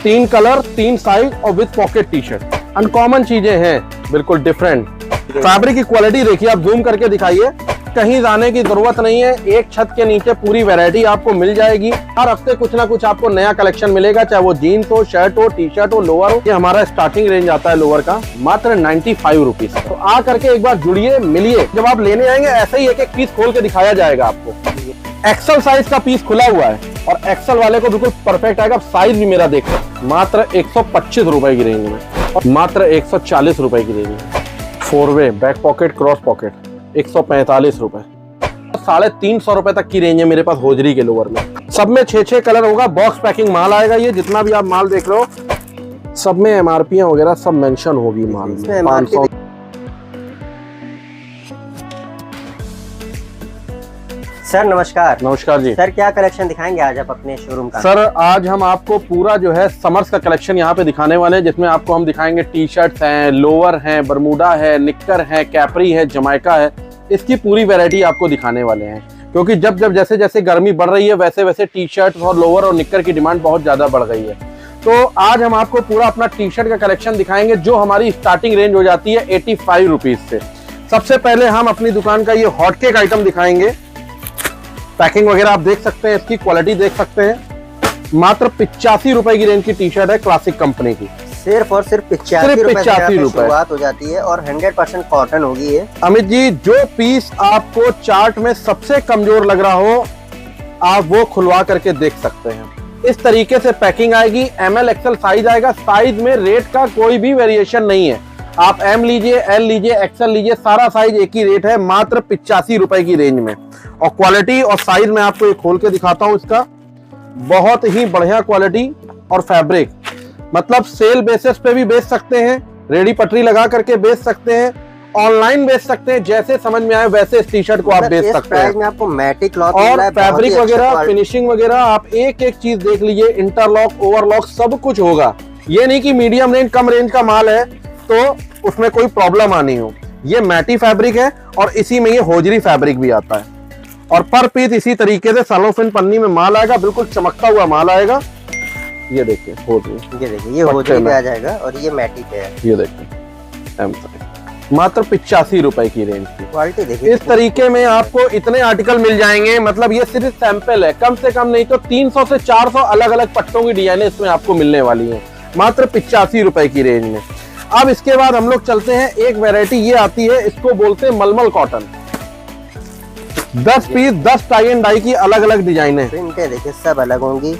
3 colour 3 size और with pocket T shirt, uncommon चीजें हैं, बिल्कुल डिफरेंट। फैब्रिक की क्वालिटी देखिए, आप जूम करके दिखाइए, कहीं जाने की जरूरत नहीं है, एक छत के नीचे पूरी वैरायटी आपको मिल जाएगी। हर हफ्ते कुछ ना कुछ आपको नया कलेक्शन मिलेगा, चाहे वो जीन्स हो, शर्ट हो, टी शर्ट हो, लोअर हो। ये हमारा स्टार्टिंग रेंज आता है लोअर का मात्र 95 रुपीज। तो आ करके एक बार जुड़िए, मिलिए। जब आप लेने आएंगे ऐसे ही एक एक पीस खोल के दिखाया जाएगा आपको। एक्सल साइज का पीस खुला हुआ है और एक्सल वाले को बिल्कुल परफेक्ट आएगा। साइज भी मेरा देखो, मात्र 125 रुपए की रेंज में और मात्र 140 रुपए की रेंज में। 4 way back pocket cross pocket 145 रुपए। 350 रुपए तक की रेंज है मेरे पास होजरी के लोअर में। सब में 6 कलर होगा, बॉक्स पैकिंग माल आएगा। ये जितना भी आप माल देख रहे हो सब में एमआरपी वगैरह सब मेंशन होगी माल में। 500। सर नमस्कार। नमस्कार जी। सर क्या कलेक्शन दिखाएंगे आज आप अपने शोरूम का? सर आज हम आपको पूरा जो है समर्स का कलेक्शन यहाँ पे दिखाने वाले हैं, जिसमें आपको हम दिखाएंगे टी शर्ट्स हैं, लोअर हैं, बरमूडा है, निक्कर है, कैपरी है, जमाइका है। इसकी पूरी वैरायटी आपको दिखाने वाले हैं, क्योंकि जब जब जैसे जैसे गर्मी बढ़ रही है वैसे वैसे टी शर्ट और लोअर और निक्कर की डिमांड बहुत ज्यादा बढ़ गई है। तो आज हम आपको पूरा अपना टी शर्ट का कलेक्शन दिखाएंगे, जो हमारी स्टार्टिंग रेंज हो जाती है 85 रुपीज से। सबसे पहले हम अपनी दुकान का ये हॉटकेक आइटम दिखाएंगे। पैकिंग वगैरह आप देख सकते हैं, इसकी क्वालिटी देख सकते हैं। मात्र 85 रुपए की रेंज की टी शर्ट है क्लासिक कंपनी की। सिर्फ और सिर्फ 85 रुपए शुरुआत हो जाती है और 100% कॉटन होगी ये। अमित जी, जो पीस आपको चार्ट में सबसे कमजोर लग रहा हो आप वो खुलवा करके देख सकते हैं। इस तरीके से पैकिंग आएगी। ML XL साइज आएगा। साइज में रेट का कोई भी वेरिएशन नहीं है। आप M लीजिए, L लीजिए, XL लीजिए, सारा साइज एक ही रेट है, मात्र 85 रुपए की रेंज में। और क्वालिटी और साइज में आपको एक खोल के दिखाता हूं इसका। बहुत ही बढ़िया क्वालिटी और फैब्रिक, मतलब सेल बेसिस पे भी बेच सकते हैं, रेडी पटरी लगा करके बेच सकते हैं, ऑनलाइन बेच सकते हैं, जैसे समझ में आए वैसे इस टी शर्ट को आप बेच सकते हैं। में आपको मैटिक क्लॉथ और फैब्रिक वगैरह, फिनिशिंग वगैरह आप एक एक चीज देख लीजिए, इंटरलॉक, ओवरलॉक सब कुछ होगा। ये नहीं कि मीडियम रेंज कम रेंज का माल है तो उसमें कोई प्रॉब्लम आनी हो। ये मैटी फैब्रिक है और इसी में ये होजरी फैब्रिक भी आता है। और पर पीस इसी तरीके से सेलोफिन पन्नी में माल आएगा, बिल्कुल चमकता हुआ माल आएगा। ये देखिए होजरी, ये देखिए ये होजरी पे आ जाएगा और ये मैटी पे है। ये देखिए मात्र 85 रुपए की रेंज की क्वालिटी देखिए। इस तरीके में आपको इतने आर्टिकल मिल जाएंगे। मतलब ये सिर्फ सैंपल है, कम से कम नहीं तो 300 से 400 अलग अलग पट्टों की डिजाइने इसमें आपको मिलने वाली है, मात्र 85 रुपए की रेंज में। अब इसके बाद हम लोग चलते हैं, एक वैरायटी ये आती है, इसको बोलते हैं malmal cotton. 10 piece 10 tie and dye की अलग अलग डिजाइन है। प्रिंटें देखिए सब अलग होंगी,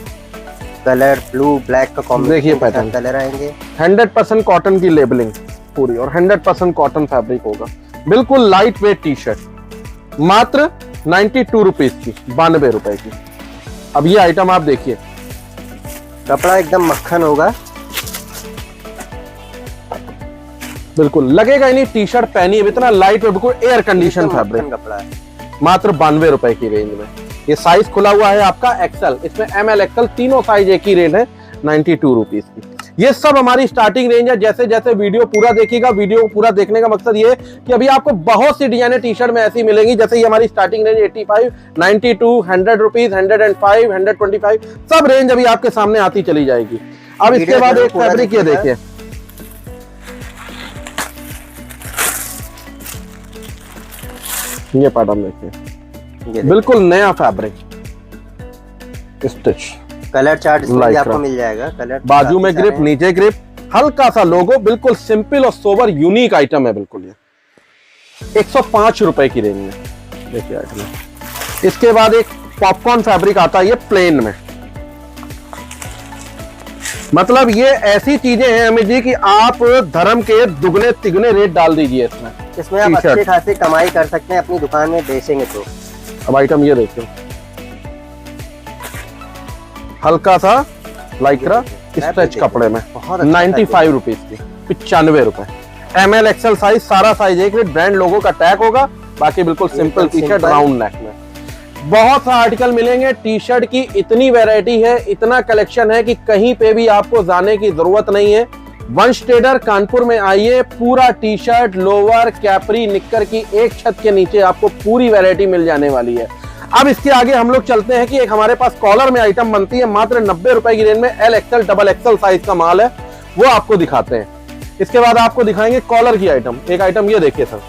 कलर ब्लू ब्लैक का कॉम्बिनेशन पैटर्न कलर आएंगे। 100% कॉटन की लेबलिंग पूरी और 100% कॉटन फैब्रिक होगा। बिल्कुल लाइट वेट टी शर्ट, मात्र 92 रुपीज की, 92 रुपए की। अब ये आइटम आप देखिए, कपड़ा एकदम मक्खन होगा, बिल्कुल लगेगा ही नहीं टी शर्ट पहनी है। इतना लाइट वेट, बिल्कुल एयर कंडीशन फैब्रिक कपड़ा है, मात्र 92 रुपए की रेंज में। ये साइज खुला हुआ है आपका XL, इसमें ML XL तीनों साइज एक ही रेट है, 92 रुपीज की। ये सब हमारी स्टार्टिंग रेंज है। जैसे जैसे वीडियो पूरा देखिएगा, वीडियो पूरा देखने का मकसद ये कि अभी आपको बहुत सी डिजाइने टी शर्ट में ऐसी मिलेंगी, जैसे ये हमारी स्टार्टिंग रेंज 85, 92, 100 रुपीज, 105, 125 सब रेंज अभी आपके सामने आती चली जाएगी। अब इसके बाद एक फैब्रिक ये देखिए, ये पैटर्न देखिए, बिल्कुल नया फैब्रिक, स्टिच, कलर चार्ट इसमें आपको मिल जाएगा। कलर बाजू में ग्रिप, नीचे ग्रिप, हल्का सा लोगो, बिल्कुल सिंपल और सोबर यूनिक आइटम है। बिल्कुल ये 105 रुपए की रेंज में देखिए आइटम। इसके बाद एक पॉपकॉर्न फैब्रिक आता है, ये प्लेन में। मतलब ये ऐसी चीजें हैं अमित जी कि आप धर्म के दुगने तिगने रेट डाल दीजिए इसमें आप अच्छी खासी कमाई कर सकते हैं अपनी दुकान में बेचेंगे तो। अब आइटम ये देखिए, हल्का सा लाइक्रा स्ट्रेच कपड़े में, 95 रुपीज की, 95 रुपए। ML XL साइज, सारा साइज एक रेट, ब्रांड लोगो का टैग होगा, बाकी बिल्कुल simple T shirt round neck में। बहुत सा आर्टिकल मिलेंगे। टी शर्ट की इतनी वैरायटी है, इतना कलेक्शन है कि कहीं पे भी आपको जाने की जरूरत नहीं है। वंश ट्रेडर कानपुर में आइए, पूरा टी शर्ट, लोअर, कैपरी, निक्कर की एक छत के नीचे आपको पूरी वैरायटी मिल जाने वाली है। अब इसके आगे हम लोग चलते हैं कि एक हमारे पास कॉलर में आइटम बनती है, मात्र 90 रुपए की रेंज में, L XL double XL size का माल है, वो आपको दिखाते हैं। इसके बाद आपको दिखाएंगे कॉलर की आइटम। एक आइटम ये देखिए सर।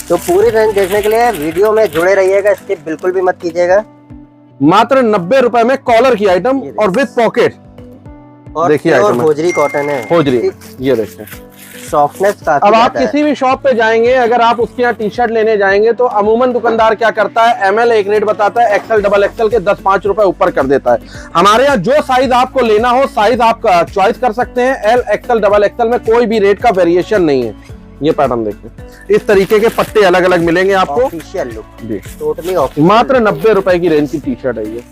तो पूरी रेंज देखने के लिए वीडियो में जुड़े रहिएगा, स्किप बिल्कुल भी मत कीजिएगा। मात्र 90 रुपए में कॉलर की आइटम और विद पॉकेट। और देखिए आइटम होजरी कॉटन है, होजरी, ये देखिए सॉफ्टनेस काफी। अब आप किसी भी शॉप पे जाएंगे, अगर आप उसके यहाँ टी शर्ट लेने जाएंगे तो अमूमन दुकानदार क्या करता है, एमएल एक रेट बताता है, एक्सएल डबल एक्सएल के 10-5 रुपए ऊपर कर देता है। हमारे यहाँ जो साइज आपको लेना हो साइज आप चॉइस कर सकते हैं। एल एक्सएल डबल एक्सएल में कोई भी रेट का वेरिएशन नहीं है। ये पैटर्न देखिए, इस तरीके के पट्टे अलग अलग मिलेंगे आपको। ऑफिशियल लुक जी, टोटली ऑफिशियल। मात्र 90 रुपए की रेंज की टी शर्ट है ये।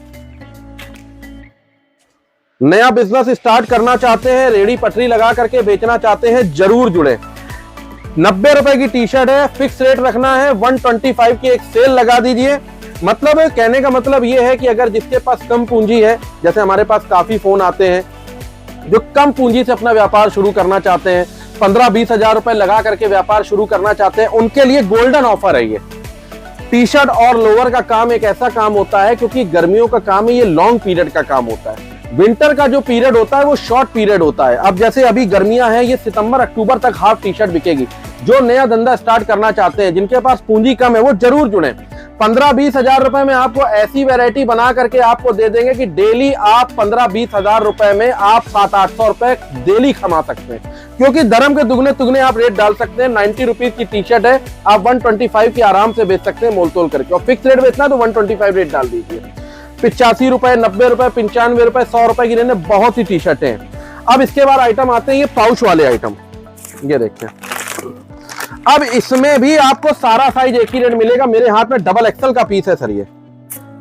नया बिजनेस स्टार्ट करना चाहते हैं, रेडी पटरी लगा करके बेचना चाहते हैं, जरूर जुड़े। 90 रुपए की टी शर्ट है, फिक्स रेट रखना है, 125 की एक सेल लगा दीजिए। मतलब कहने का मतलब ये है कि अगर जिसके पास कम पूंजी है, जैसे हमारे पास काफी फोन आते हैं जो कम पूंजी से अपना व्यापार शुरू करना चाहते हैं, 15-20 हजार रुपए लगा करके व्यापार शुरू करना चाहते हैं, उनके लिए गोल्डन ऑफर है ये। टी शर्ट और लोअर का काम एक ऐसा काम होता है, क्योंकि गर्मियों का काम है, ये लॉन्ग पीरियड का काम होता है। विंटर का जो पीरियड होता है वो शॉर्ट पीरियड होता है। अब जैसे अभी गर्मियां हैं, ये सितंबर अक्टूबर तक हाफ टी शर्ट बिकेगी। जो नया धंधा स्टार्ट करना चाहते हैं, जिनके पास पूंजी कम है, वो जरूर जुड़े। 15-20 हजार रुपए में आपको ऐसी वैरायटी बना करके आपको दे देंगे कि डेली आप 15-20 हजार रुपए में आप 700-800 रुपए डेली कमा सकते हैं, क्योंकि धर्म के दुगने तुगने आप रेट डाल सकते हैं। 90 रुपीज की टी शर्ट है, आप 125 की आराम से बेच सकते हैं मोल तोल करके, और फिक्स रेट बेचना तो 125 रेट डाल दीजिए। 85 रुपए, 90 रुपए, 95 रुपए, 100 रुपए की रेंज में बहुत सी टी शर्टें हैं। अब इसके बाद आइटम आते हैं ये पाउच वाले आइटम। ये देखिए, अब इसमें भी आपको सारा साइज एक ही रेट मिलेगा। मेरे हाथ में डबल एक्सएल का पीस है सर, ये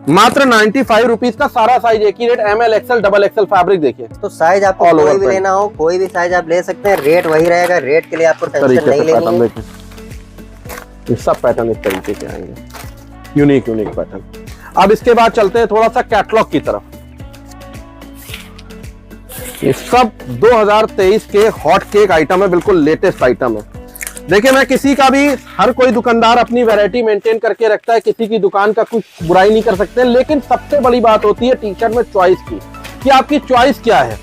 मात्र 95 रुपीज का सारा साइज एक ही rate, ML XL double XL fabric देखिए। तो साइज आपको कोई भी लेना हो, कोई भी साइज आप ले सकते हैं, रेट वही रहेगा, रेट के लिए आपको टेंशन नहीं लेनी है। ये सब पैटर्न इस तरीके के आएंगे, यूनिक पैटर्न। अब इसके बाद चलते हैं थोड़ा सा कैटलॉग की तरफ। ये सब 2023 के हॉट केक आइटम है, बिल्कुल लेटेस्ट आइटम है। देखिए, मैं किसी का भी, हर कोई दुकानदार अपनी वैरायटी मेंटेन करके रखता है, किसी की दुकान का कुछ बुराई नहीं कर सकते, लेकिन सबसे बड़ी बात होती है टी शर्ट में चॉइस की, कि आपकी चॉइस क्या है,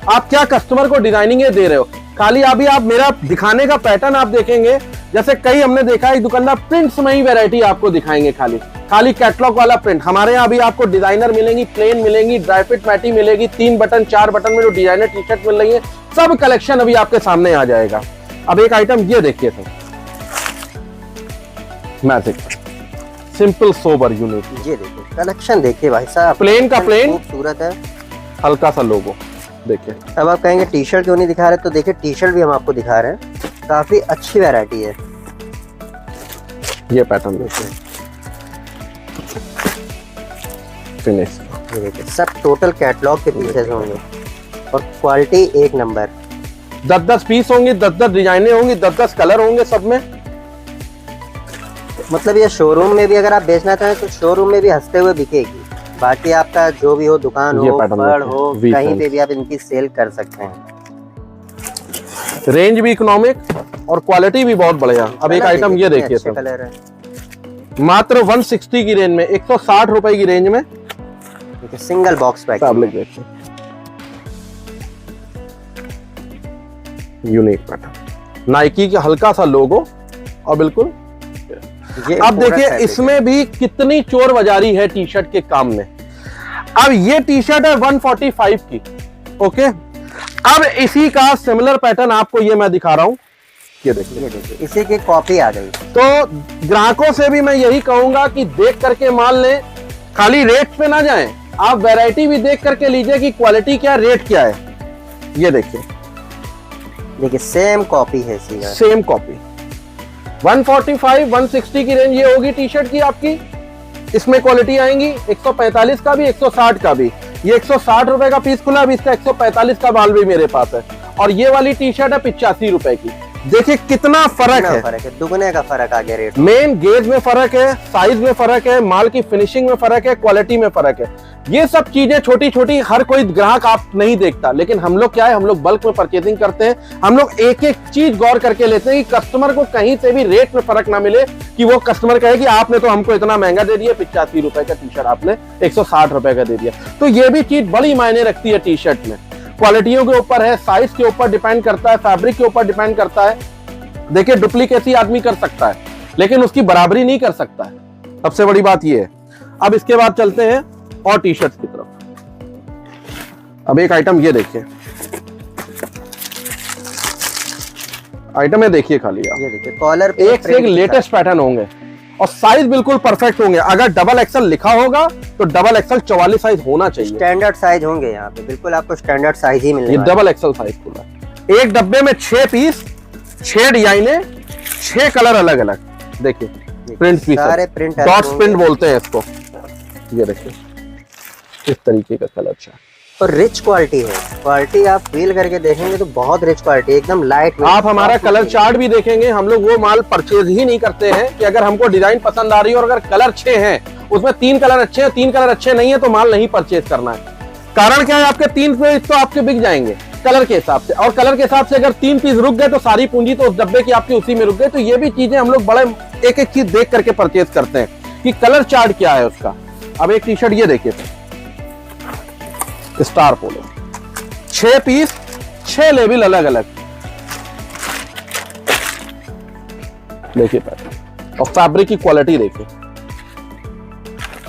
आप क्या कस्टमर को डिजाइनिंग दे रहे हो। खाली अभी आप मेरा दिखाने का पैटर्न आप देखेंगे, जैसे कई हमने देखा है दुकानदार प्रिंट्स में ही वैरायटी आपको दिखाएंगे, खाली कैटलॉग वाला प्रिंट। हमारे यहाँ अभी आपको डिजाइनर मिलेंगी, प्लेन मिलेंगी, ड्राई फिट मैटी मिलेगी, 3 बटन 4 बटन में जो डिजाइनर टी शर्ट मिल रही है, सब कलेक्शन अभी आपके सामने आ जाएगा। अब एक आइटम ये देखिए sir, magic simple sober unique. ये देखिए कलेक्शन, देखिए भाई साहब, प्लेन का प्लेन, खूबसूरत है, हल्का सा लोगो देखिए। अब आप कहेंगे टी शर्ट क्यों नहीं दिखा रहे, तो देखिए टी शर्ट भी हम आपको दिखा रहे हैं, काफी अच्छी वैरायटी है। ये पैटर्न देखिए, फिनिश, ये देखिए सब टोटल कैटलॉग के पीसेस होंगे और क्वालिटी एक नंबर। 10-10 पीस होंगे, 10-10 डिजाइने होंगी, 10-10 कलर होंगे सब में। मतलब ये शोरूम में भी अगर आप बेचना चाहें तो शोरूम में भी हंसते हुए बिकेगी। बाकी आपका जो भी हो, दुकान हो, फड़ हो, कहीं पे भी आप इनकी सेल कर सकते हैं। रेंज भी इकोनॉमिक और क्वालिटी भी बहुत बढ़िया। अब एक आइटम ये देखिए सर, कलर है, मात्र 160 की रेंज में, 160 रुपए की रेंज में, single box pack, unique pattern, Nike का हल्का सा लोगो और बिल्कुल। अब देखिए इसमें भी कितनी चोर बाजारी है टी शर्ट के काम में। अब ये टी शर्ट है 145 की, ओके। अब इसी का सिमिलर पैटर्न आपको ये मैं दिखा रहा हूं, ये देखिए, इसी की कॉपी आ गई। तो ग्राहकों से भी मैं यही कहूंगा कि देख करके माल लें, खाली रेट पे ना जाएं, आप वैरायटी भी देख करके लीजिए कि क्वालिटी क्या, रेट क्या है। ये देखिए सेम कॉपी है, सेम कॉपी। 145, 160 की रेंज ये होगी टी शर्ट की आपकी। इसमें क्वालिटी आएंगी 145 का भी, 160 का भी। ये 160 रुपए का पीस खुला, अभी इसका 145 का माल भी मेरे पास है। और ये वाली टी शर्ट है 85 रुपए की। देखिए कितना फर्क है, दुगने का फर्क आ गया रेट। मेन गेज में फर्क है, साइज में फर्क है, माल की फिनिशिंग में फर्क है, क्वालिटी में फर्क है। ये सब चीजें छोटी छोटी हर कोई ग्राहक आप नहीं देखता, लेकिन हम लोग क्या है, हम लोग बल्क में परचेसिंग करते हैं। हम लोग एक एक चीज गौर करके लेते हैं कि कस्टमर को कहीं से भी रेट में फर्क ना मिले, कि वो कस्टमर कहे कि आपने तो हमको इतना महंगा दे दिया, 85 रुपए का टी शर्ट आपने 160 रुपए का दे दिया। तो ये भी चीज बड़ी मायने रखती है टी शर्ट में। क्वालिटियों के ऊपर है, साइज के ऊपर डिपेंड करता है, फैब्रिक के ऊपर डिपेंड करता है। देखिए डुप्लीकेसी आदमी कर सकता है, लेकिन उसकी बराबरी नहीं कर सकता है, सबसे बड़ी बात ये है। अब इसके बाद चलते हैं और टी शर्ट की तरफ। अब एक आइटम ये देखिए, आइटम है देखिए, खाली आप ये देखिए कॉलर पे एक से एक लेटेस्ट पैटर्न होंगे और साइज बिल्कुल परफेक्ट होंगे। अगर डबल एक्सल लिखा होगा तो डबल एक्सल 44 साइज होना चाहिए, स्टैंडर्ड साइज होंगे यहाँ पे, बिल्कुल आपको स्टैंडर्ड साइज ही मिलेगा। ये डबल एक्सल साइज खुला है। एक डब्बे में 6 पीस, 6 डिजाइने, 6 कलर अलग अलग। देखिए प्रिंट पीस, सारे प्रिंट, डॉट्स प्रिंट बोलते हैं इसको। ये देखिए इस तरीके का कलर चार्ट और रिच क्वालिटी है। क्वालिटी आप फील करके देखेंगे तो बहुत रिच क्वालिटी, एकदम लाइट। आप हमारा कलर चार्ट भी देखेंगे, हम लोग वो माल परचेज ही नहीं करते हैं कि अगर हमको डिजाइन पसंद आ रही है और अगर कलर 6 हैं, उसमें 3 कलर अच्छे हैं, 3 कलर अच्छे नहीं है, तो माल नहीं परचेज करना है। कारण क्या है, आपके 3 पीस तो आपके बिक जाएंगे कलर के हिसाब से, और कलर के हिसाब से अगर 3 पीस रुक गए तो सारी पूंजी तो उस डब्बे की आपकी उसी में रुक गई। तो ये भी चीजें हम लोग बड़े एक एक चीज देख करके परचेज करते हैं कि कलर चार्ट क्या है उसका। अब एक टी शर्ट ये देखिए, स्टार पोलो, 6 पीस, 6 लेवल अलग अलग, देखिए पैटर्न और फैब्रिक की क्वालिटी देखिए।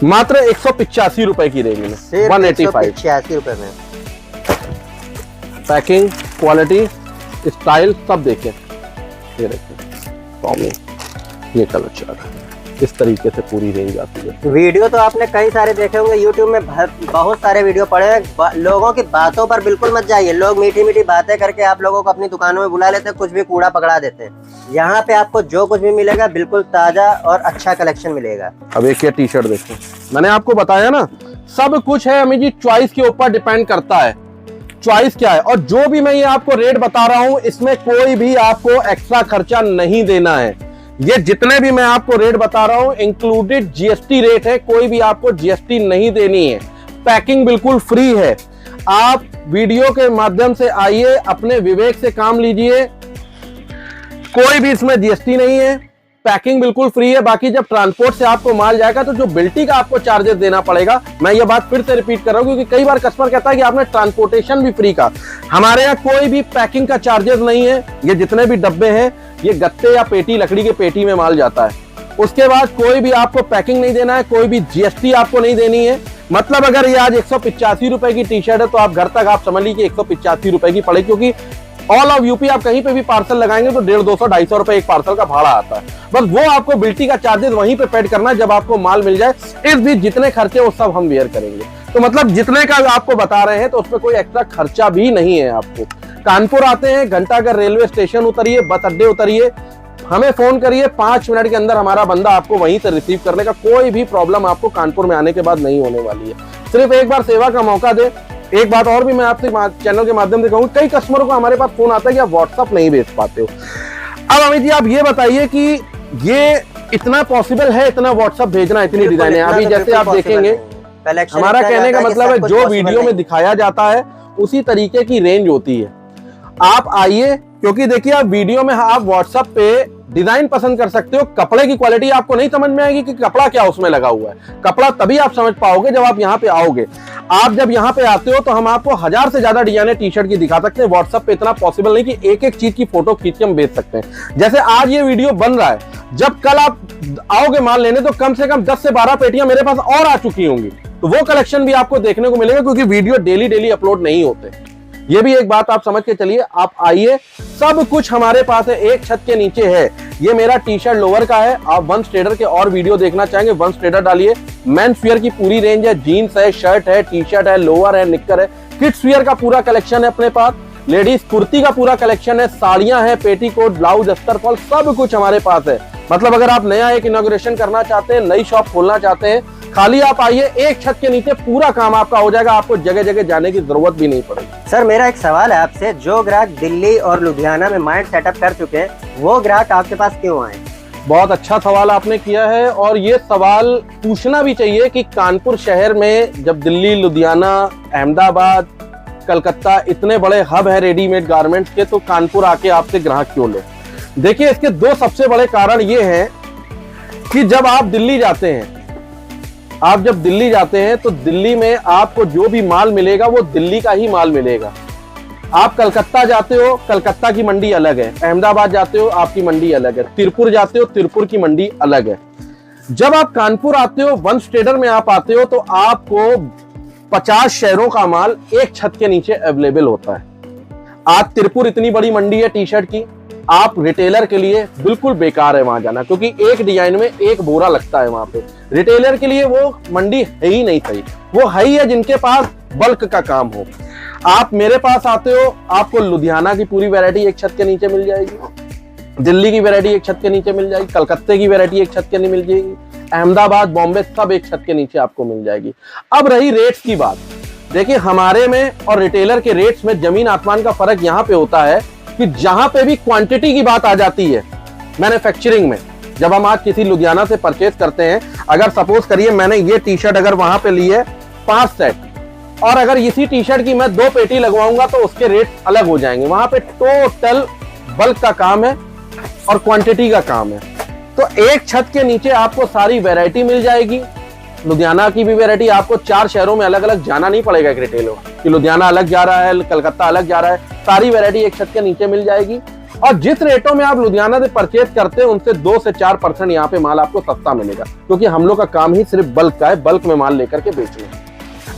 मात्र 185 रुपए की रेंज में, 185 रुपए में। पैकिंग, क्वालिटी, स्टाइल सब देखिए। ये देखिए टॉमी, ये कलर चार्ट, इस तरीके से पूरी रेंज आती है। वीडियो तो आपने कई सारे देखे होंगे यूट्यूब में, बहुत सारे वीडियो पड़े हैं। लोगों की बातों पर बिल्कुल मत जाइए। लोग मीठी मीठी बातें करके आप लोगों को अपनी दुकानों में बुला लेते हैं, कुछ भी कूड़ा पकड़ा देते हैं। यहाँ पे आपको जो कुछ भी मिलेगा बिल्कुल ताजा और अच्छा कलेक्शन मिलेगा। अब एक ये टी शर्ट देखो, मैंने आपको बताया ना, सब कुछ है अमित जी, चॉइस के ऊपर डिपेंड करता है, चॉइस क्या है। और जो भी मैं ये आपको रेट बता रहा हूं, इसमें कोई भी आपको एक्स्ट्रा खर्चा नहीं देना है। ये जितने भी मैं आपको रेट बता रहा हूं इंक्लूडेड जीएसटी रेट है, कोई भी आपको जीएसटी नहीं देनी है। पैकिंग बिल्कुल फ्री है। आप वीडियो के माध्यम से आइए, अपने विवेक से काम लीजिए, कोई भी इसमें जीएसटी नहीं है, पैकिंग बिल्कुल फ्री है। बाकी जब ट्रांसपोर्ट से आपको माल जाएगा तो जो बिल्टी का आपको चार्जेस देना पड़ेगा, मैं ये बात फिर से रिपीट कर रहा हूं क्योंकि कई बार कस्टमर कहता है कि आपने ट्रांसपोर्टेशन भी फ्री का। हमारे यहाँ कोई भी पैकिंग का चार्जेस नहीं है। ये जितने भी डब्बे हैं ये गत्ते या पेटी, लकड़ी के पेटी में माल जाता है। उसके बाद कोई भी आपको पैकिंग नहीं देना है, कोई भी जीएसटी आपको नहीं देनी है। मतलब अगर ये आज 185 रुपए की टी शर्ट है तो आप घर तक आप समझ लीजिए 185 रुपए की पड़ेगी, क्योंकि ऑल ऑफ यूपी आप कहीं पे भी पार्सल लगाएंगे तो 150, 200, 250 रुपए एक पार्सल का भाड़ा आता है। बस वो आपको बिल्टी का चार्जेस वहीं पे पेड करना है जब आपको माल मिल जाए। इस बीच जितने खर्चे वो सब हम बेयर करेंगे। तो मतलब जितने का आपको बता रहे हैं तो उसमें कोई एक्स्ट्रा खर्चा भी नहीं है आपको। कानपुर आते हैं, घंटाघर रेलवे स्टेशन उतरिए, बस अड्डे उतरिए, हमें फोन करिए, 5 मिनट के अंदर हमारा बंदा आपको वहीं से रिसीव करने का। कोई भी प्रॉब्लम आपको कानपुर में आने के बाद नहीं होने वाली है। सिर्फ एक बार सेवा का मौका दे। एक बात और भी मैं आपसे चैनल के माध्यम से कहूँ, कई कस्टमरों को हमारे पास फोन आता है कि आप व्हाट्सएप नहीं भेज पाते हो। अब अमित जी आप ये बताइए कि ये इतना पॉसिबल है, इतना व्हाट्सएप भेजना, इतनी डिजाइन है? अभी जैसे आप देखेंगे, हमारा कहने का मतलब है जो वीडियो में दिखाया जाता है उसी तरीके की रेंज होती है। आप आइए, क्योंकि देखिए आप वीडियो में आप व्हाट्सएप पे डिजाइन पसंद कर सकते हो, कपड़े की क्वालिटी आपको नहीं समझ में आएगी कि कपड़ा क्या उसमें लगा हुआ है। कपड़ा तभी आप समझ पाओगे जब आप यहाँ पे आओगे। आप जब यहाँ पे आते हो तो हम आपको 1000 से ज्यादा डिजाइने टी शर्ट की दिखा सकते हैं। व्हाट्सएप पे इतना पॉसिबल नहीं कि एक एक चीज की फोटो खींच के हम भेज सकते हैं। जैसे आज ये वीडियो बन रहा है, जब कल आप आओगे माल लेने तो कम से कम 10 से 12 पेटियां मेरे पास और आ चुकी होंगी। तो वो कलेक्शन भी आपको देखने को मिलेगा, क्योंकि वीडियो डेली अपलोड नहीं होते। ये भी एक बात आप समझ के चलिए। आप आइए, सब कुछ हमारे पास है, एक छत के नीचे है। ये मेरा टी शर्ट लोअर का है। आप वंस ट्रेडर के और वीडियो देखना चाहेंगे, वंस ट्रेडर डालिए। मेंस वियर की पूरी रेंज है, जीन्स है, शर्ट है, टी शर्ट है, लोअर है, निक्कर है, किड्स वियर का पूरा कलेक्शन है अपने पास, लेडीज कुर्ती का पूरा कलेक्शन है, साड़ियां हैं, पेटीकोट, ब्लाउज, अस्तर फॉल, सब कुछ हमारे पास है। मतलब अगर आप नया एक इनॉग्रेशन करना चाहते हैं, नई शॉप खोलना चाहते हैं, खाली आप आइए, एक छत के नीचे पूरा काम आपका हो जाएगा। आपको जगह जगह जाने की जरूरत भी नहीं पड़ेगी। सर मेरा एक सवाल है आपसे, जो ग्राहक दिल्ली और लुधियाना में माइंड सेटअप कर चुके हैं, वो ग्राहक आपके पास क्यों आए? बहुत अच्छा सवाल आपने किया है, और ये सवाल पूछना भी चाहिए कि कानपुर शहर में जब दिल्ली, लुधियाना, अहमदाबाद, कलकत्ता इतने बड़े हब है रेडीमेड गारमेंट्स के, तो कानपुर आके आपसे ग्राहक क्यों ले? देखिए, इसके दो सबसे बड़े कारण ये हैं कि जब आप दिल्ली जाते हैं, तो दिल्ली में आपको जो भी माल मिलेगा वो दिल्ली का ही माल मिलेगा। आप कलकत्ता जाते हो, कलकत्ता की मंडी अलग है। अहमदाबाद जाते हो, आपकी मंडी अलग है। तिरुपुर जाते हो, तिरुपुर की मंडी अलग है। जब आप कानपुर आते हो, वंश ट्रेडर में आप आते हो, तो आपको 50 शहरों का माल एक छत के नीचे अवेलेबल होता है। आज तिरुपुर इतनी बड़ी मंडी है टी शर्ट की, आप रिटेलर के लिए बिल्कुल बेकार है वहां जाना, क्योंकि एक डिजाइन में एक बोरा लगता है वहां पे। रिटेलर के लिए वो मंडी है ही नहीं सही। वो है ही है जिनके पास बल्क का काम हो। आप मेरे पास आते हो, आपको लुधियाना की पूरी वैरायटी एक छत के नीचे मिल जाएगी, दिल्ली की वैरायटी एक छत के नीचे मिल जाएगी, कलकत्ते की वैरायटी एक छत के नीचे मिल जाएगी, अहमदाबाद, बॉम्बे सब एक छत के नीचे आपको मिल जाएगी। अब रही रेट्स की बात, देखिए हमारे में और रिटेलर के रेट्स में जमीन आसमान का फर्क यहाँ पे होता है कि जहां पे भी क्वांटिटी की बात आ जाती है मैन्युफैक्चरिंग में, जब हम आज किसी लुधियाना से परचेज करते हैं, अगर सपोज करिए मैंने ये टी शर्ट अगर वहां पे ली है 5 सेट, और अगर इसी टी शर्ट की मैं 2 पेटी लगवाऊंगा तो उसके रेट अलग हो जाएंगे। वहां पे टोटल बल्क का काम है और क्वांटिटी का काम है। तो एक छत के नीचे आपको सारी वैरायटी मिल जाएगी। लुधियाना की भी वैरायटी, आपको 4 शहरों में अलग अलग जाना नहीं पड़ेगा एक रिटेलर कि लुधियाना अलग जा रहा है, कलकत्ता अलग जा रहा है। सारी वैरायटी एक छत के नीचे मिल जाएगी। और जिस रेटों में आप लुधियाना से परचेज करते हैं, उनसे 2 से 4% यहाँ पे माल आपको सस्ता मिलेगा, क्योंकि हम लोग का काम ही सिर्फ बल्क का है, बल्क में माल लेकर के बेचना है।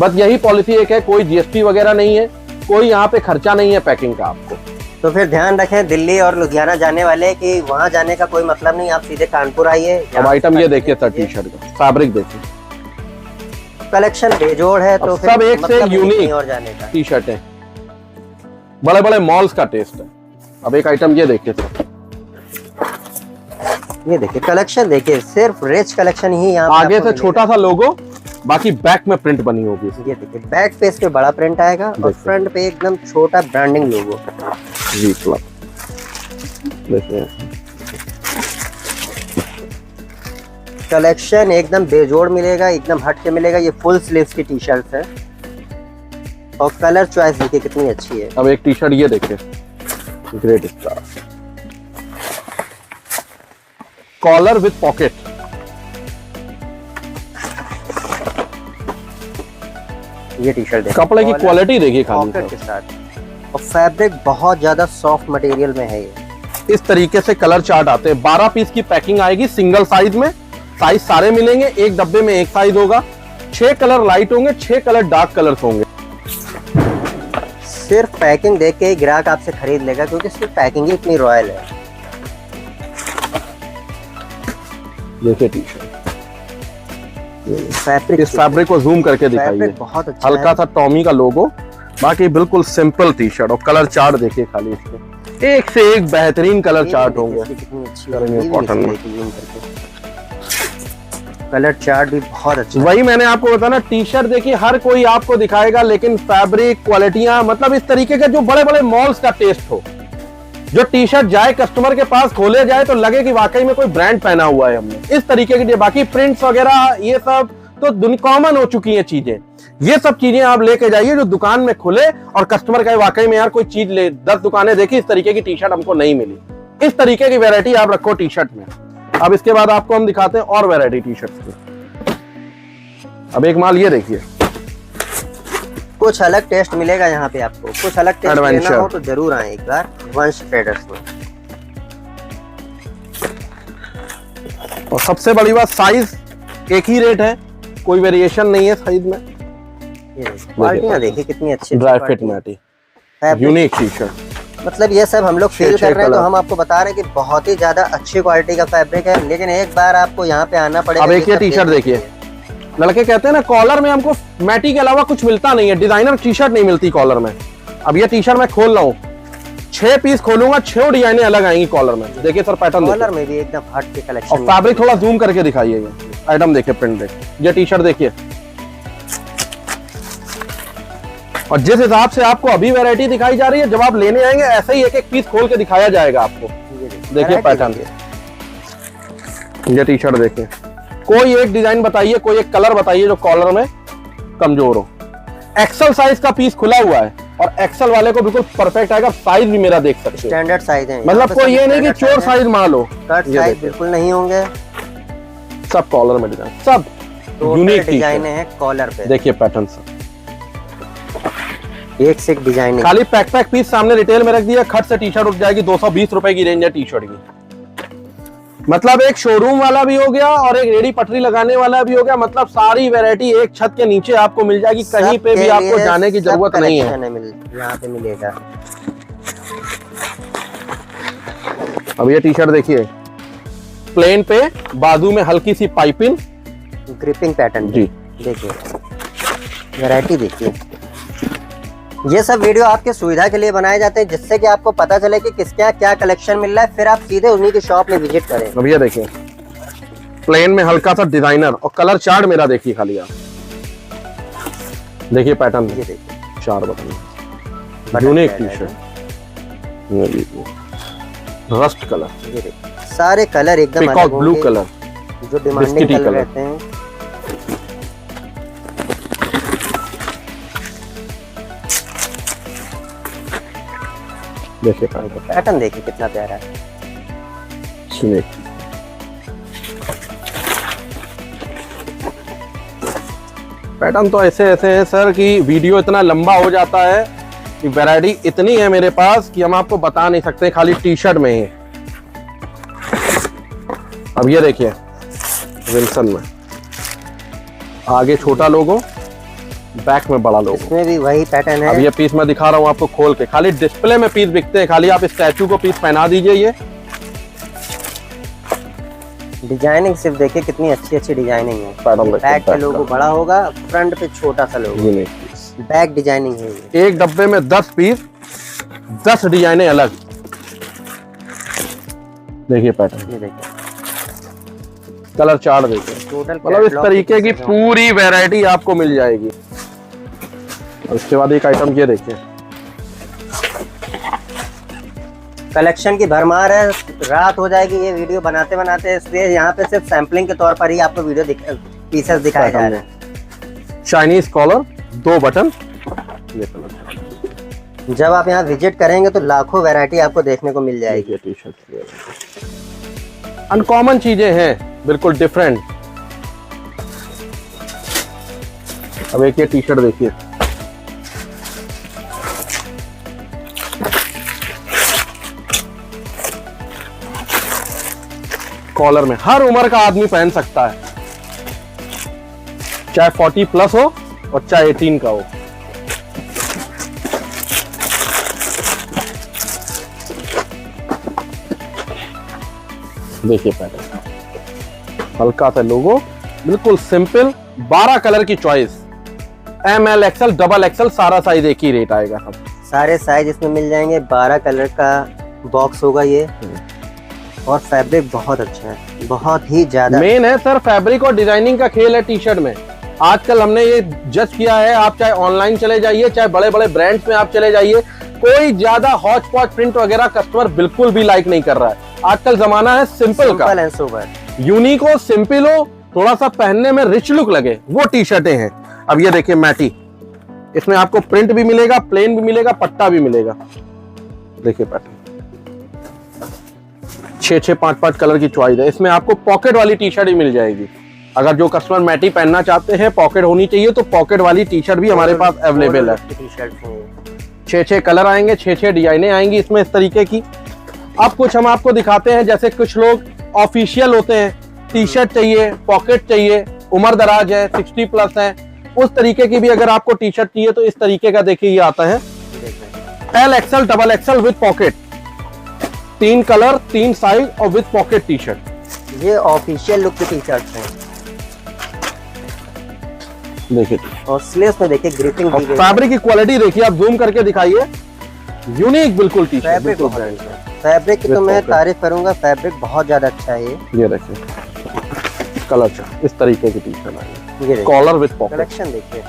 बस यही पॉलिसी एक है, कोई जीएसटी वगैरह नहीं है, कोई यहाँ पे खर्चा नहीं है पैकिंग का आपको। तो फिर ध्यान रखें दिल्ली और लुधियाना जाने वाले कि वहां जाने का कोई मतलब नहीं, आप सीधे कानपुर आइए। अब आइटम ये देखिए सर, टी शर्ट का फैब्रिक देखिए, कलेक्शन बेजोड़ है, तो फिर सब एक से मतलब यूनिक और जाने का। टी शर्ट है, बड़े बड़े मॉल्स का टेस्ट है। अब एक आइटम ये देखिए सर, ये देखिए कलेक्शन, देखिए सिर्फ रिच कलेक्शन ही यहाँ आगे से छोटा सा लोगो, बाकी बैक में प्रिंट बनी होगी। ये देखिए बैक पे इसके बड़ा प्रिंट आएगा और फ्रंट पे एकदम छोटा ब्रांडिंग लोगो। जी क्लब देखिए, कलेक्शन एकदम बेजोड़ मिलेगा, एकदम हट के मिलेगा। ये फुल स्लीव्स की टी शर्ट है और कलर चॉइस देखिए कितनी अच्छी है। अब एक टी शर्ट ये देखिए, great star, collar with pocket. ये टी शर्ट कपड़े की क्वालिटी देखिए खाली पॉकेट के साथ, और फैब्रिक बहुत ज्यादा सॉफ्ट मटेरियल में है। ये इस तरीके से कलर चार्ट आते हैं। 12 पीस की पैकिंग आएगी सिंगल साइज में, साइज सारे मिलेंगे। एक डब्बे में एक साइज होगा, 6 कलर लाइट होंगे, 6 कलर डार्क कलर्स होंगे। सिर्फ पैकिंग देख के ही ग्राहक आपसे खरीद लेगा, क्योंकि सिर्फ पैकिंग ही इतनी रॉयल है। देखिए टी शर्ट, फैब्रिक, इस फैब्रिक को जूम करके दिखाइए, बहुत अच्छा हल्का सा टॉमी का लोगो, बाकी बिल्कुल सिंपल टी शर्ट। और कलर चार्ट देखिए खाली इसके, एक से एक बेहतरीन कलर चार्ट होंगे। कितनी अच्छी कॉटन में कलर चार्ट भी बहुत अच्छा। वही मैंने आपको बताया ना, टी शर्ट देखिए हर कोई आपको दिखाएगा, लेकिन फैब्रिक क्वालिटियां, मतलब इस तरीके के जो बड़े बड़े मॉल्स का टेस्ट हो। जो टी शर्ट जाए कस्टमर के पास, खोले जाए तो लगे कि वाकई में कोई ब्रांड पहना हुआ है हमने, इस तरीके की। बाकी प्रिंट्स वगैरह ये सब तो कॉमन हो चुकी हैं चीजें। ये सब चीजें आप लेके जाइए जो दुकान में खुले और कस्टमर कहे वाकई में यार कोई चीज ले। 10 दुकानें देखी, इस तरीके की टी शर्ट हमको नहीं मिली। इस तरीके की वैरायटी आप रखो टी शर्ट में। अब इसके बाद आपको हम दिखाते हैं और वैरायटी टी शर्ट की। अब एक माल ये देखिए, कुछ अलग टेस्ट मिलेगा यहाँ पे आपको। कुछ अलग टेस्ट लेना हो तो जरूर आए एक बार वंश ट्रेडर्स में। और सबसे बड़ी बात, साइज एक ही रेट है, कोई वेरिएशन नहीं है साइज में। क्वालिटियां देखिए कितनी अच्छी, dry fit matty, unique T shirt. मतलब ये सब हम लोग फील कर रहे हैं, तो हम आपको बता रहे हैं कि बहुत ही ज्यादा अच्छी क्वालिटी का फैब्रिक है। लेकिन एक बार आपको यहाँ पे आना पड़ेगा। अब एक ये टी शर्ट देखिए, लड़के कहते हैं ना कॉलर में हमको मैटी के अलावा कुछ मिलता नहीं है, डिजाइनर टी शर्ट नहीं मिलती कॉलर में। अब ये टी शर्ट मैं खोल रहा हूँ, 6 पीस खोलूंगा, 6 डिजाइनें अलग आएंगी कॉलर में। देखिए सर पैटर्न, कॉलर में भी एकदम हट के कलेक्शन। और फैब्रिक थोड़ा जूम करके दिखाइए, ये आइटम देखिए, प्रिंट देखिए, ये टी शर्ट देखिए। और जिस हिसाब से आपको अभी वैरायटी दिखाई जा रही है, जब आप लेने आएंगे ऐसे ही एक एक पीस खोल के दिखाया जाएगा आपको। देखिए पैटर्न, ये टी शर्ट देखिए, कोई एक डिजाइन बताइए, कोई एक कलर बताइए जो कॉलर में कमजोर हो। एक्सल साइज का पीस खुला हुआ है और एक्सल वाले को बिल्कुल परफेक्ट आएगा। साइज भी मेरा देख सकते हैं, स्टैंडर्ड साइज है, मतलब कोई ये नहीं कि चोर साइज माल हो। कट साइज बिल्कुल नहीं होंगे, सब कॉलर में डिजाइन, सब यूनिक डिजाइन है कॉलर पे। देखिए पैटर्न सब एक से एक डिजाइन है। खाली पैक पीस सामने रिटेल में रख दिया, खट से टी शर्ट उठ जाएगी। 220 रुपए की रेंज है टी शर्ट की। मतलब एक शोरूम वाला भी हो गया और एक रेडी पटरी लगाने वाला भी हो गया। मतलब सारी वैरायटी एक छत के नीचे आपको मिल जाएगी, कहीं पे भी आपको जाने की जरूरत नहीं है। यहाँ पे मिलेगा। अब ये टी शर्ट देखिए, प्लेन पे बाजू में हल्की सी पाइपिंग, ग्रिपिंग पैटर्न जी। देखिए वैरायटी देखिए। ये सब वीडियो आपके सुविधा के लिए बनाए जाते हैं, जिससे कि आपको पता चले कि किसके यहाँ क्या कलेक्शन मिल रहा है, फिर आप सीधे उन्हीं की शॉप में विजिट करें। अब ये देखिए, प्लेन में हल्का सा डिजाइनर और कलर चार्ट मेरा देखिए। खाली आप देखिए पैटर्न, ये देखिए 4 button, unique T shirt, rust colour, ये देखिए सारे कलर एकदम अलग पीकॉक ब्लू होंगे, कलर, जो डिमांडिंग बिस्किटी कलर कलर। रहते हैं। देखिए पैटर्न देखिए कितना प्यारा है। सुनिए, पैटर्न तो ऐसे ऐसे है सर कि वीडियो इतना लंबा हो जाता है कि वैरायटी इतनी है मेरे पास कि हम आपको बता नहीं सकते खाली टी शर्ट में ही। अब ये देखिए विल्सन में आगे छोटा लोगो, बैक में बड़ा लोगो। इसमें भी वही पैटर्न है। अब ये पीस मैं दिखा रहा हूँ आपको खोल के, खाली डिस्प्ले में पीस बिकते हैं, खाली आप स्टैचू को पीस पहना दीजिए। ये डिजाइनिंग सिर्फ देखिए कितनी अच्छी अच्छी डिजाइनिंग है। पैटर्न बैक पे लोगो बड़ा होगा, फ्रंट पे छोटा सा लोगो, बैक डिजाइनिंग है ये। एक डब्बे में 10 पीस, 10 डिजाइनें अलग। देखिए पैटर्न, ये देखिए कलर चार्ट देखिए, टोटल मतलब इस तरीके की पूरी वैरायटी आपको मिल जाएगी। और उसके बाद एक आइटम ये देखिए, कलेक्शन की भरमार है। रात हो जाएगी ये वीडियो बनाते बनाते, इसलिए यहाँ पे सिर्फ सैम्पलिंग के तौर पर ही आपको वीडियो पीसेस दिखाए जा रहे हैं। चाइनीज कॉलर, 2 बटन, ये कलर। जब आप यहाँ विजिट करेंगे तो लाखों वैरायटी आपको देखने को मिल जाएगी। टी शर्ट अनकॉमन चीजें हैं, बिल्कुल डिफरेंट। अब एक ये टी शर्ट देखिए, कॉलर में हर उम्र का आदमी पहन सकता है, चाहे 40 प्लस हो और चाहे 18 का हो। देखिए पैटर्न, हल्का सा लोगो, बिल्कुल सिंपल, 12 कलर की choice, ML XL double XL सारा साइज एक ही रेट आएगा। सब सारे साइज इसमें मिल जाएंगे। 12 कलर का बॉक्स होगा ये, और फैब्रिक बहुत अच्छा है, बहुत ही ज्यादा। मेन है सर फैब्रिक और डिजाइनिंग का खेल है टी शर्ट में। आजकल हमने ये जज किया है, आप चाहे ऑनलाइन चले जाइए, चाहे बड़े बड़े ब्रांड्स में आप चले जाइए, कोई ज्यादा हॉच पॉच प्रिंट वगैरह कस्टमर बिल्कुल भी लाइक नहीं कर रहा है। आजकल जमाना है सिंपल का, एंड सोबर, यूनिक हो, सिंपल हो, थोड़ा सा पहनने में रिच लुक लगे, वो टी शर्टें हैं। अब ये देखिए मैटी, इसमें आपको प्रिंट भी मिलेगा, प्लेन भी मिलेगा, पट्टा भी मिलेगा। देखिए पैटर्न, 6-6, 5-5 कलर की चॉइस है। इसमें आपको पॉकेट वाली टी शर्ट ही मिल जाएगी। अगर जो कस्टमर मैटी पहनना चाहते हैं, पॉकेट होनी चाहिए, तो पॉकेट वाली टी शर्ट भी हमारे पास अवेलेबल है। 6-6 कलर आएंगे, 6-6 डिजाइने आएंगी इसमें इस तरीके की। अब कुछ हम आपको दिखाते हैं, जैसे कुछ लोग ऑफिशियल होते हैं, टी शर्ट चाहिए, पॉकेट चाहिए, उम्र दराज है, 60 प्लस है, उस तरीके की भी अगर आपको टी शर्ट चाहिए तो इस तरीके का देखिए ये आता है, L XL double XL with pocket, 3 colour, 3 size और विद पॉकेट टी शर्ट। ये ऑफिशियल लुक की टी शर्ट है। देखिए, और स्लीव्स में देखिए ग्रिपिंग दी गई है। फैब्रिक की क्वालिटी देखिए, आप जूम करके दिखाइए, यूनिक बिल्कुल टी शर्ट, फैब्रिक बिल्कुल बहुत ब्रांड। अच्छा है। फैब्रिक की तो मैं तारीफ करूंगा, फैब्रिक बहुत ज्यादा अच्छा है। ये देखिए कलर चार्ट, इस तरीके की टी शर्ट आई, ये कॉलर विद पॉकेट। कलेक्शन देखिए,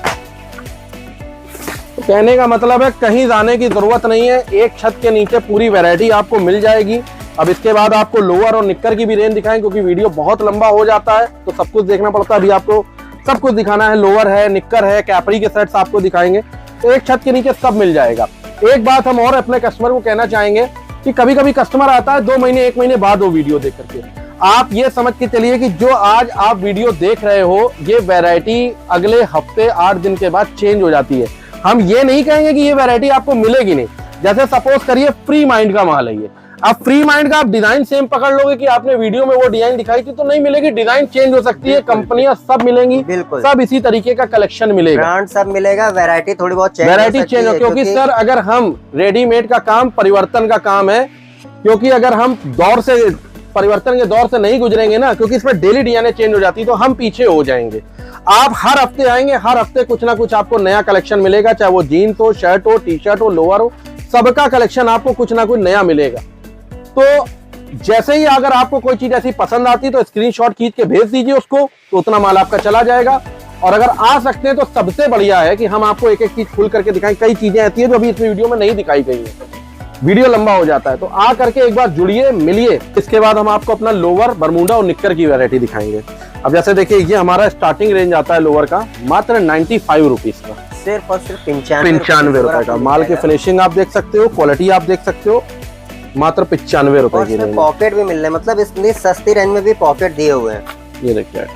तो कहने का मतलब है कहीं जाने की जरूरत नहीं है, एक छत के नीचे पूरी वैरायटी आपको मिल जाएगी। अब इसके बाद आपको लोअर और निक्कर की भी रेंज दिखाएं, क्योंकि वीडियो बहुत लंबा हो जाता है तो सब कुछ देखना पड़ता है। अभी आपको सब कुछ दिखाना है, लोअर है, निक्कर है, कैपरी के सेट्स आपको दिखाएंगे, तो एक छत के नीचे सब मिल जाएगा। एक बात हम और अपने कस्टमर को कहना चाहेंगे कि कभी कभी कस्टमर आता है 2 महीने 1 महीने बाद वो वीडियो देख करके, आप ये समझ के चलिए कि जो आज आप वीडियो देख रहे हो ये वैरायटी अगले हफ्ते 8 दिन के बाद चेंज हो जाती है। हम ये नहीं कहेंगे कि ये वैरायटी आपको मिलेगी नहीं। जैसे सपोज करिए फ्री माइंड का माल है ये, आप फ्री माइंड का आप डिजाइन सेम पकड़ लोगे कि आपने वीडियो में वो डिजाइन दिखाई थी, तो नहीं मिलेगी, डिजाइन चेंज हो सकती है, कंपनियां सब मिलेंगी, बिल्कुल सब इसी तरीके का कलेक्शन मिलेगा, ब्रांड सब मिलेगा, वैरायटी थोड़ी बहुत चेंज वैरायटी चेंज हो, क्योंकि सर अगर हम रेडीमेड का काम परिवर्तन का काम है, क्योंकि अगर हम दौर से परिवर्तन के दौर से नहीं गुजरेंगे ना, क्योंकि इसमें डेली डिजाइने चेंज हो जाती है, तो हम पीछे हो जाएंगे। आप हर हफ्ते आएंगे, हर हफ्ते कुछ ना कुछ आपको नया कलेक्शन मिलेगा, चाहे वो जीन्स हो, शर्ट हो, टी शर्ट हो, लोअर हो, सबका कलेक्शन आपको कुछ ना कुछ नया मिलेगा। तो जैसे ही अगर आपको कोई चीज ऐसी पसंद आती है तो स्क्रीनशॉट खींच के भेज दीजिए उसको, तो उतना माल आपका चला जाएगा। और अगर आ सकते हैं तो सबसे बढ़िया है कि हम आपको एक एक चीज खुल करके दिखाएं। कई चीजें ऐसी है जो अभी इस वीडियो में नहीं दिखाई गई है, वीडियो लंबा हो जाता है, तो आ करके एक बार जुड़िए, मिलिए। इसके बाद हम आपको अपना लोअर, बरमूडा और निक्कर की वैरायटी दिखाएंगे। अब जैसे देखिए ये हमारा स्टार्टिंग रेंज आता है लोअर का मात्र 95 रुपीज का, सिर्फ और सिर्फ 95 रुपए का। माल की फिनिशिंग आप देख सकते हो, क्वालिटी आप देख सकते हो, मात्र 95 रुपए की रेंज। पॉकेट भी मिल रहे हैं, मतलब इसलिए सस्ती रेंज में भी पॉकेट दिए हुए हैं। ये देखिए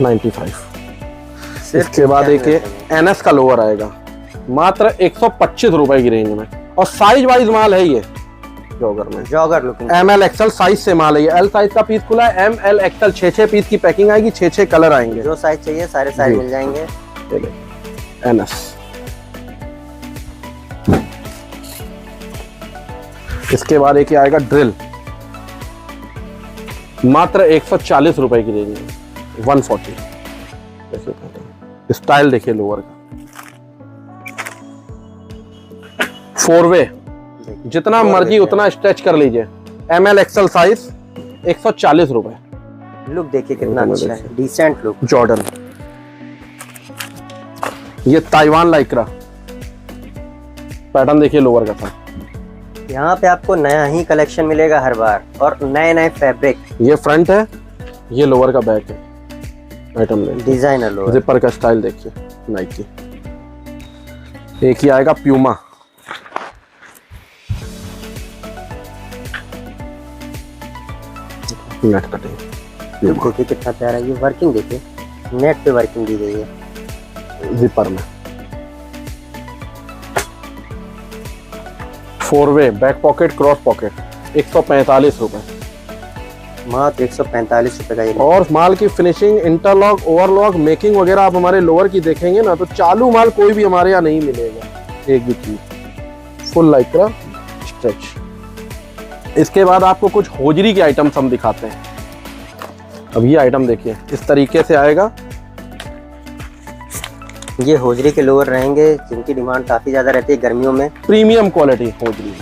95। इसके बाद एक एनएस का लोअर आएगा मात्र 125 रुपए की रेंज में, और साइज वाइज माल है ये जॉगर में, jogger looking ML XL size से माल है ये। L साइज का पीस खुला है, ML XL 6 पीस की पैकिंग आएगी, 6 कलर आएंगे, जो साइज चाहिए सारे साइज मिल जाएंगे। एनएस। इसके बाद एक आएगा ड्रिल मात्र 140 रुपए की रेंज में, 140। स्टाइल देखिए लोअर का, 4 वे, जितना मर्जी उतना स्ट्रेच कर लीजिए। ML XL साइज 140 रुपए। लुक देखिए कितना अच्छा है, डिसेंट लुक। जॉर्डन, ये ताइवान लाइक्रा पैटर्न देखिए लोअर का था। यहाँ पे आपको नया ही कलेक्शन मिलेगा हर बार, और नए नए फैब्रिक। ये फ्रंट है, ये लोअर का बैक है, आइटम में डिजाइनर लोअर। जिपर का स्टाइल देखिए नाइकी। एक ही आएगा प्यूमा, नेट कटिंग, देखिए कितना प्यारा, ये वर्किंग देखिए, नेट पे वर्किंग दी गई है जिपर में। 4 वे, बैक पॉकेट, क्रॉस पॉकेट, 145 रुपए, मात्र 145 रुपए का ये। और माल की फिनिशिंग, इंटरलॉक, ओवरलॉक, मेकिंग वगैरह आप हमारे लोअर की देखेंगे ना, तो चालू माल कोई भी हमारे यहाँ नहीं मिलेगा एक भी चीज। Full Lycra stretch. इसके बाद आपको कुछ होजरी के आइटम्स हम दिखाते हैं। अब ये आइटम देखिए इस तरीके से आएगा, ये होजरी के लोअर रहेंगे जिनकी डिमांड काफी ज्यादा रहती है गर्मियों में। प्रीमियम क्वालिटी होजरी,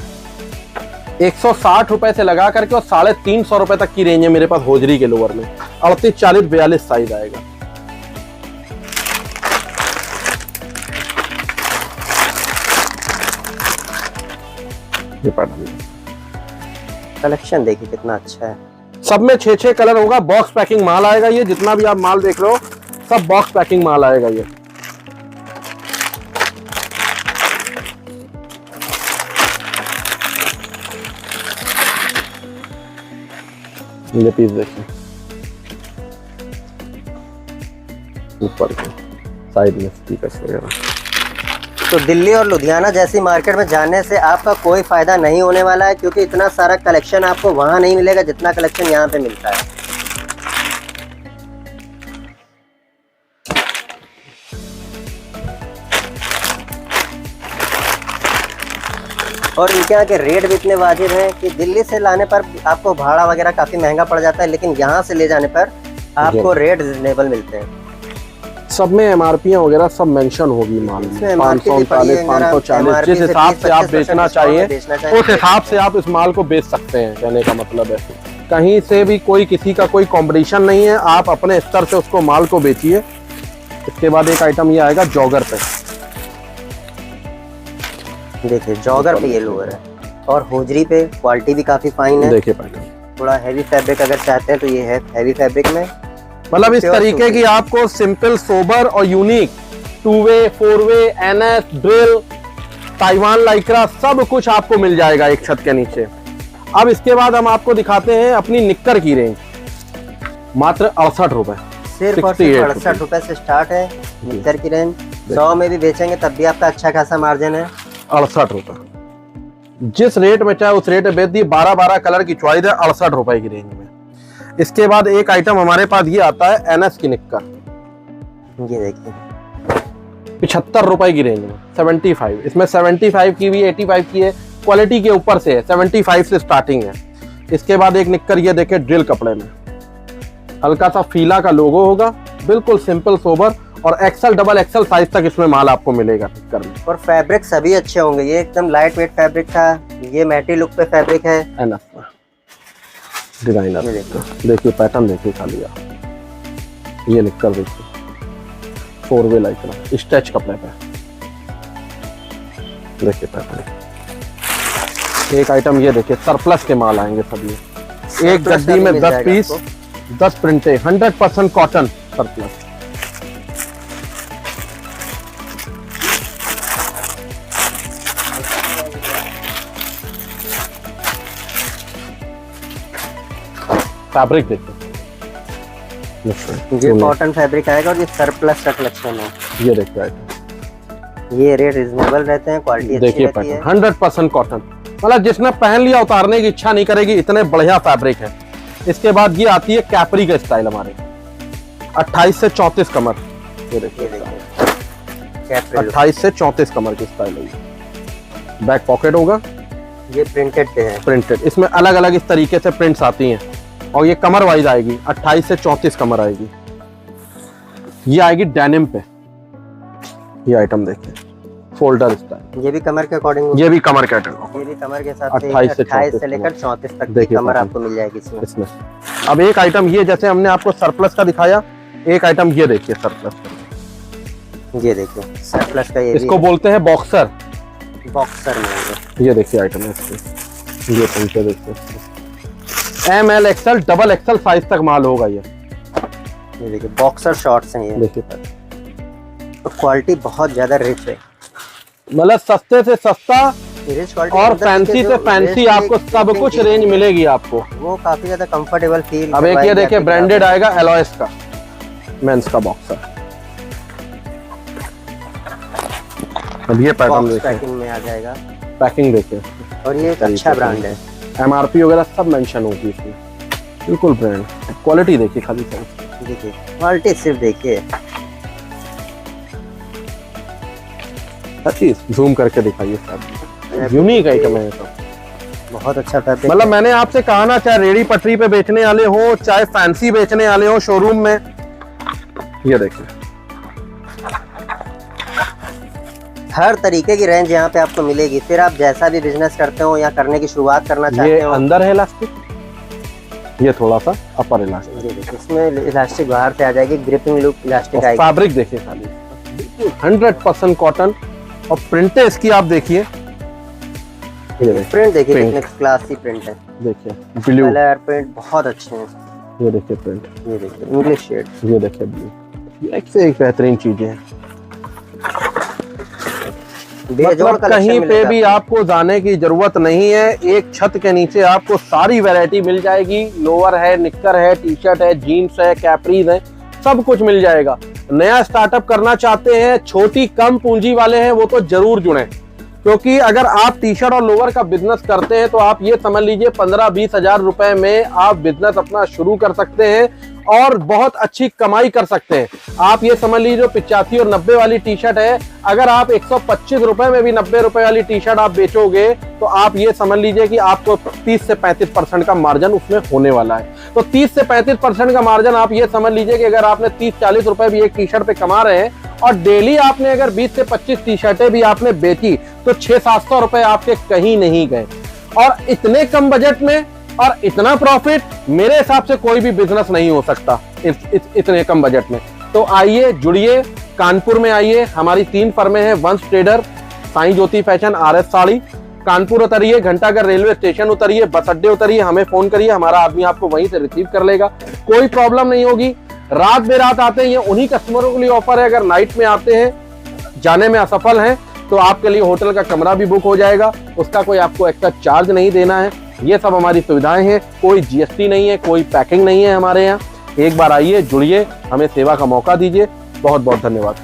160 रुपए से लगा करके और 350 रुपए तक की रेंज है मेरे पास होजरी के लोअर में। 38, 40, 42 साइज आएगा। ये पैटर्न कलेक्शन देखिए कितना अच्छा है, सब में 6 कलर होगा। बॉक्स पैकिंग माल आएगा ये, जितना भी आप माल देख रहे हो सब बॉक्स पैकिंग माल आएगा ये। ये पीस देखिए ऊपर के साइड में स्टिकर्स वगैरह। तो दिल्ली और लुधियाना जैसी मार्केट में जाने से आपका कोई फायदा नहीं होने वाला है, क्योंकि इतना सारा कलेक्शन आपको वहां नहीं मिलेगा जितना कलेक्शन यहाँ पे मिलता है। और इनके यहाँ के रेट भी इतने वाजिब हैं कि दिल्ली से लाने पर आपको भाड़ा वगैरह काफी महंगा पड़ जाता है, लेकिन यहाँ से ले जाने पर आपको रेट रिजनेबल मिलते हैं। सब में एमआरपी वगैरह सब मेंशन होगी माल में, 539, 540, जिस हिसाब से आप बेचना चाहिए उस हिसाब से आप इस माल को बेच सकते हैं। कहने का मतलब है कहीं से भी कोई किसी का कोई कंपटीशन नहीं है, आप अपने स्तर से उसको माल को बेचिए। इसके बाद एक आइटम ये आएगा जॉगर पे, देखिए जॉगर पे ये लोअर है, और होजरी पे क्वालिटी भी काफी फाइन है। देखिए पैटर्न, थोड़ा हैवी फैब्रिक अगर चाहते हैं तो ये है हैवी फैब्रिक में। मतलब इस तरीके की आपको सिंपल, सोबर और unique two way, 4-वे, NS, drill, Taiwan Lycra सब कुछ आपको मिल जाएगा एक छत के नीचे। अब इसके बाद हम आपको दिखाते हैं अपनी निक्कर की रेंज। मात्र 68 रुपए, सिर्फ और सिर्फ 68 रुपए से स्टार्ट है निक्कर की रेंज। 100 में भी बेचेंगे तब भी आपका अच्छा खासा मार्जिन है। 68 रुपए, जिस रेट में चाहे उस रेट में बेच दिए। 12 कलर की चॉइस है 68 रुपए की रेंज में। इसके बाद एक आइटम हमारे पास ये आता है एनएस की निक्कर, ये देखिए 75 रुपए की रेंज में, 75। इसमें 75 की भी, 85 की है, क्वालिटी के ऊपर से है। 75 से स्टार्टिंग है। इसके बाद एक निक्कर ये देखे ड्रिल कपड़े में, हल्का सा फीला का लोगो होगा, बिल्कुल सिंपल सोबर, और एक्सल डबल एक्सल साइज तक इसमें माल आपको मिलेगा निक्कर में। और फैब्रिक सभी अच्छे होंगे। ये एकदम लाइट वेट फैब्रिक था, ये मैटी लुक पे फैब्रिक है। एनएस डिजाइनर, देखिए पैटर्न देखिए खाली आप, ये निक्कर देखिए 4-वे लाइक्रा स्ट्रेच कपड़े पे, देखिए पैटर्न। एक आइटम ये देखिए सरप्लस के माल आएंगे सभी, एक गड्डी में 10 पीस, 10 प्रिंटे, 100% कॉटन सरप्लस। फैब्रिक देखिए, ये कॉटन फैब्रिक आएगा और ये सरप्लस का कलेक्शन है। ये देखिए आइटम, ये रेट रिजनेबल रहते हैं, क्वालिटी अच्छी देखिए रहती है। 100% कॉटन, मतलब जिसने पहन लिया उतारने की इच्छा नहीं करेगी, इतने बढ़िया फैब्रिक है। इसके बाद ये आती है कैपरी का स्टाइल हमारे, 28 से 34 कमर, ये देखिए 28 से 34 कमर की स्टाइल है। बैक पॉकेट होगा, ये प्रिंटेड पे है, प्रिंटेड। इसमें अलग अलग इस तरीके से प्रिंट्स आती हैं और ये कमर वाइज आएगी, 28 से 34 कमर आएगी। ये आएगी डेनिम पे, ये आइटम देखिए फोल्डर स्टाइल, ये भी कमर के अकॉर्डिंग, ये भी कमर कैटलॉग, ये भी कमर के साथ 28 से 28 से लेकर 34 तक की देखिए कमर आपको मिल जाएगी इसमें। अब एक आइटम ये, जैसे हमने आपको सरप्लस का दिखाया, एक आइटम ये देखिए सरप्लस का, ये देखिए सरप्लस का, ये इसको बोलते हैं बॉक्सर। बॉक्सर में ये देखिए आइटम है इसके, ये प्रिंट देखिए, ML XL double XL size तक माल होगा। ये देखिए बॉक्सर शॉर्ट्स हैं ये, देखिए तो क्वालिटी बहुत ज्यादा रिच है, मतलब सस्ते से सस्ता रिच क्वालिटी और फैंसी से फैंसी आपको सब कुछ रेंज मिलेगी आपको, वो काफी ज्यादा कंफर्टेबल फील। अब एक ये देखिए ब्रांडेड आएगा एलॉयस का मेंस का बॉक्सर। अब ये पैटर्न देखिए, पैकिंग में आ जाएगा, पैकिंग देखिए, और ये एक अच्छा ब्रांड है, MRP वगैरह सब मेंशन होगी इसमें, बिल्कुल ब्रांड। क्वालिटी देखिए खाली साइज, देखिए क्वालिटी सिर्फ देखिए, जूम करके दिखाइए सब, यूनिक आइटम है तो। बहुत अच्छा फैब्रिक। मतलब मैंने आपसे कहा ना, चाहे रेडी पटरी पे बेचने वाले हो, चाहे फैंसी बेचने वाले हो शोरूम में, ये देखिए हर तरीके की रेंज यहाँ पे आपको मिलेगी। फिर आप जैसा भी बिजनेस करते हो या करने की शुरुआत करना चाहते ये हो। अंदर है इलास्टिक, ये थोड़ा सा अपर इलास्टिक, ये देखिए इसमें इलास्टिक बाहर से आ जाएगी, ग्रिपिंग लुक इलास्टिक आएगी। फैब्रिक देखिए खाली 100% कॉटन, और प्रिंट इसकी आप देखिए, प्रिंट देखिए कितने क्लासी प्रिंट है, देखिए ब्लू कलर प्रिंट बहुत अच्छे हैं। ये देखिए प्रिंट, ये देखिए इंग्लिश शेड, ये देखिए ब्लू, एक से एक बेहतरीन चीजें हैं। मतलब कहीं पे भी आपको जाने की जरूरत नहीं है, एक छत के नीचे आपको सारी वैरायटी मिल जाएगी। लोअर है, निक्कर है, टी शर्ट है, जीन्स है, कैपरीज है, सब कुछ मिल जाएगा। नया स्टार्टअप करना चाहते हैं, छोटी कम पूंजी वाले हैं, वो तो जरूर जुड़ें, क्योंकि अगर आप टी शर्ट और लोअर का बिजनेस करते हैं तो आप ये समझ लीजिए 15-20 हजार रुपए में आप बिजनेस अपना शुरू कर सकते हैं और बहुत अच्छी कमाई कर सकते हैं। आप ये समझ लीजिए 85 और 90 वाली टी शर्ट है, अगर आप 125 रुपए में भी 90 रुपए वाली टी शर्ट आप बेचोगे तो आप ये समझ लीजिए कि आपको 30 से 35% का मार्जिन उसमें होने वाला है। तो 30 से 35% का मार्जिन आप ये समझ लीजिए कि अगर आपने 30-40 रुपए भी एक टी शर्ट पे कमा रहे हैं और डेली आपने अगर 20 से 25 टी शर्टें भी आपने बेची तो 600-700 रुपए आपके कहीं नहीं गए। और इतने कम बजट में और इतना प्रॉफिट मेरे हिसाब से कोई भी बिजनेस नहीं हो सकता इतने कम बजट में। तो आइए, जुड़िए, कानपुर में आइए, हमारी 3 फर्में हैं, वंश ट्रेडर, साईं ज्योति फैशन, RS साड़ी, कानपुर उतरिए, घंटाघर रेलवे स्टेशन उतरिए, बस अड्डे उतरिए, हमें फोन करिए, हमारा आदमी आपको वहीं से रिसीव कर लेगा, कोई प्रॉब्लम नहीं होगी। रात बेरात आते हैं, ये उन्हीं कस्टमरों के लिए ऑफर है। अगर नाइट में आते हैं, जाने में असफल हैं, तो आपके लिए होटल का कमरा भी बुक हो जाएगा, उसका कोई आपको एक्स्ट्रा चार्ज नहीं देना है। ये सब हमारी सुविधाएं हैं, कोई जीएसटी नहीं है, कोई पैकिंग नहीं है हमारे यहाँ। एक बार आइए, जुड़िए, हमें सेवा का मौका दीजिए। बहुत बहुत धन्यवाद।